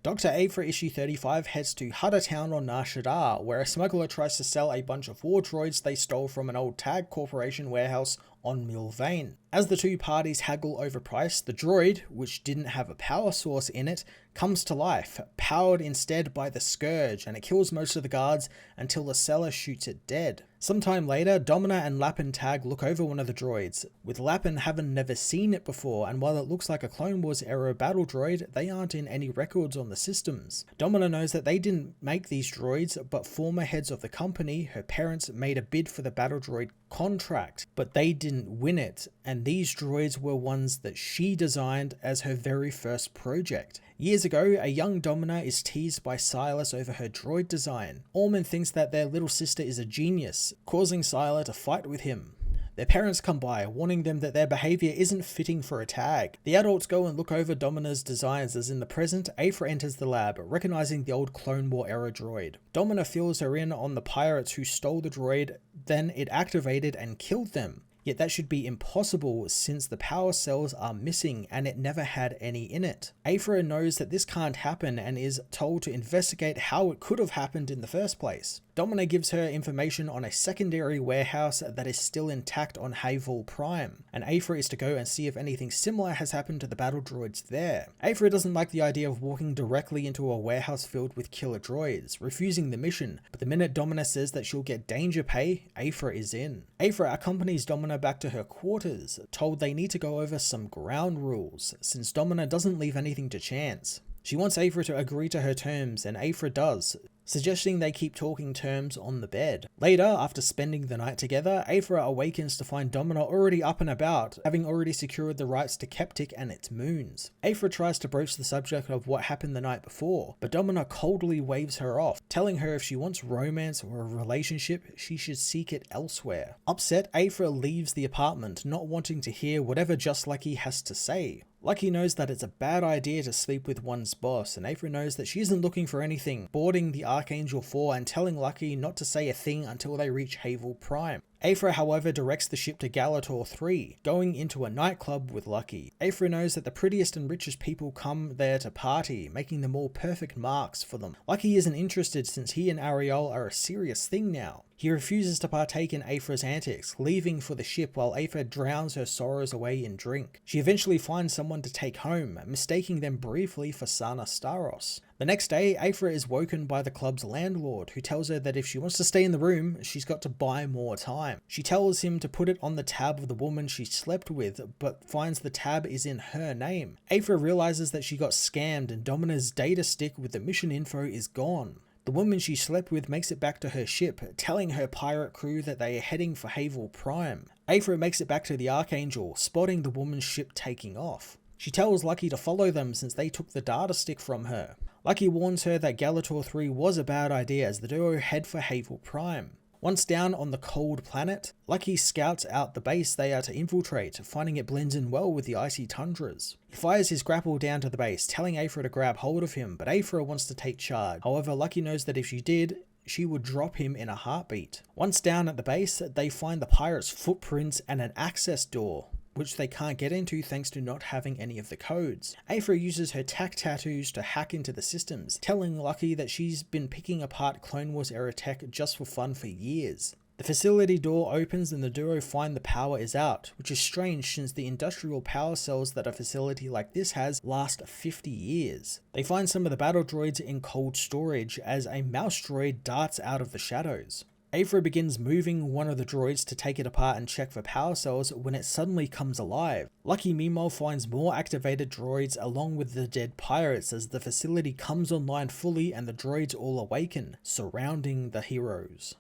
Dr. Aphra issue 35 heads to Hutta Town on Nar Shaddaa, where a smuggler tries to sell a bunch of war droids they stole from an old Tag Corporation warehouse on Milvain. As the two parties haggle over price, the droid, which didn't have a power source in it, comes to life, powered instead by the Scourge, and it kills most of the guards until the seller shoots it dead. Sometime later, Domina and Lappin Tag look over one of the droids, with Lappin having never seen it before, and while it looks like a Clone Wars era battle droid, they aren't in any records on the systems. Domina knows that they didn't make these droids, but former heads of the company, her parents, made a bid for the battle droid contract, but they didn't win it, and these droids were ones that she designed as her very first project. Years ago, a young Domina is teased by Silas over her droid design. Orman thinks that their little sister is a genius, causing Sila to fight with him. Their parents come by, warning them that their behaviour isn't fitting for a Tag. The adults go and look over Domina's designs as in the present, Aphra enters the lab, recognising the old Clone War era droid. Domina fills her in on the pirates who stole the droid, then it activated and killed them. Yet that should be impossible since the power cells are missing and it never had any in it. Aphra knows that this can't happen and is told to investigate how it could have happened in the first place. Domina gives her information on a secondary warehouse that is still intact on Havel Prime, and Aphra is to go and see if anything similar has happened to the battle droids there. Aphra doesn't like the idea of walking directly into a warehouse filled with killer droids, refusing the mission, but the minute Domina says that she'll get danger pay, Aphra is in. Aphra accompanies Domina back to her quarters, told they need to go over some ground rules, since Domina doesn't leave anything to chance. She wants Aphra to agree to her terms, and Aphra does, suggesting they keep talking terms on the bed. Later, after spending the night together, Aphra awakens to find Domina already up and about, having already secured the rights to Keptic and its moons. Aphra tries to broach the subject of what happened the night before, but Domina coldly waves her off, telling her if she wants romance or a relationship, she should seek it elsewhere. Upset, Aphra leaves the apartment, not wanting to hear whatever Just Lucky has to say. Lucky knows that it's a bad idea to sleep with one's boss, and Aphra knows that she isn't looking for anything, boarding the Archangel 4 and telling Lucky not to say a thing until they reach Havel Prime. Aphra, however, directs the ship to Galator 3, going into a nightclub with Lucky. Aphra knows that the prettiest and richest people come there to party, making them all perfect marks for them. Lucky isn't interested since he and Ariel are a serious thing now. He refuses to partake in Aphra's antics, leaving for the ship while Aphra drowns her sorrows away in drink. She eventually finds someone to take home, mistaking them briefly for Sana Staros. The next day, Aphra is woken by the club's landlord, who tells her that if she wants to stay in the room, she's got to buy more time. She tells him to put it on the tab of the woman she slept with, but finds the tab is in her name. Aphra realizes that she got scammed and Domina's data stick with the mission info is gone. The woman she slept with makes it back to her ship, telling her pirate crew that they are heading for Havel Prime. Aphra makes it back to the Archangel, spotting the woman's ship taking off. She tells Lucky to follow them since they took the data stick from her. Lucky warns her that Galator 3 was a bad idea as the duo head for Havel Prime. Once down on the cold planet, Lucky scouts out the base they are to infiltrate, finding it blends in well with the icy tundras. He fires his grapple down to the base, telling Aphra to grab hold of him, but Aphra wants to take charge. However, Lucky knows that if she did, she would drop him in a heartbeat. Once down at the base, they find the pirates' footprints and an access door, which they can't get into thanks to not having any of the codes. Aphra uses her tack tattoos to hack into the systems, telling Lucky that she's been picking apart Clone Wars era tech just for fun for years. The facility door opens and the duo find the power is out, which is strange since the industrial power cells that a facility like this has last 50 years. They find some of the battle droids in cold storage as a mouse droid darts out of the shadows. Aphra begins moving one of the droids to take it apart and check for power cells when it suddenly comes alive. Lucky meanwhile finds more activated droids along with the dead pirates as the facility comes online fully and the droids all awaken, surrounding the heroes.